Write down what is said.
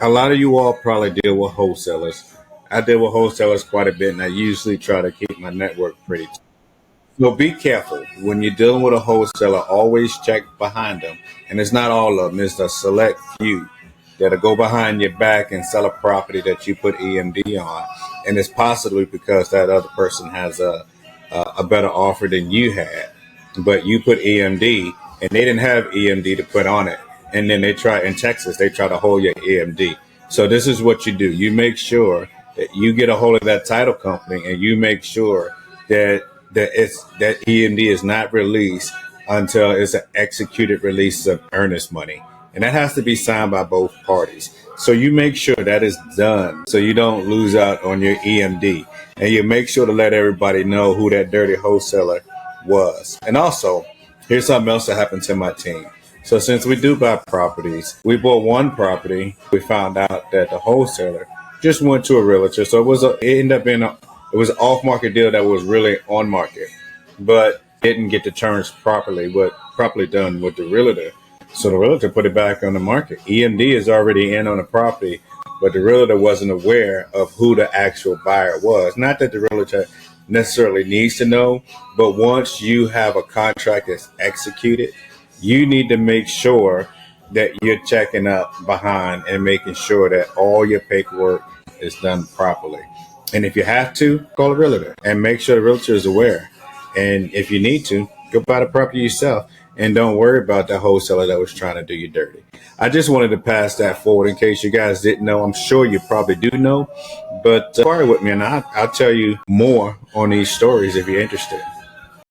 A lot of you all probably deal with wholesalers. I deal with wholesalers quite a bit, and I usually try to keep my network pretty. So be careful when you're dealing with a wholesaler. Always check behind them, and it's not all of them. It's a select few that'll go behind your back and sell a property that you put EMD on, and it's possibly because that other person has a better offer than you had, but you put EMD and they didn't have EMD to put on it, and then they try in Texas they try to hold your EMD. So this is what you do: you make sure that you get a hold of that title company, and you make sure that that EMD is not released until it's an executed release of earnest money, and that has to be signed by both parties. So you make sure that is done, so you don't lose out on your EMD, and you make sure to let everybody know who that dirty wholesaler was. And also, here's something else that happened to my team. So since we do buy properties, we bought one property. We found out that the wholesaler just went to a realtor. So it ended up being it was an off market deal that was really on market, but didn't get the terms properly done with the realtor. So the realtor put it back on the market. EMD is already in on the property, but the realtor wasn't aware of who the actual buyer was. Not that the realtor necessarily needs to know, but once you have a contract that's executed, you need to make sure that you're checking up behind and making sure that all your paperwork is done properly. And if you have to, call a realtor and make sure the realtor is aware. And if you need to, go buy the property yourself and don't worry about the wholesaler that was trying to do you dirty. I just wanted to pass that forward in case you guys didn't know. I'm sure you probably do know, but inquire with me and I'll tell you more on these stories if you're interested.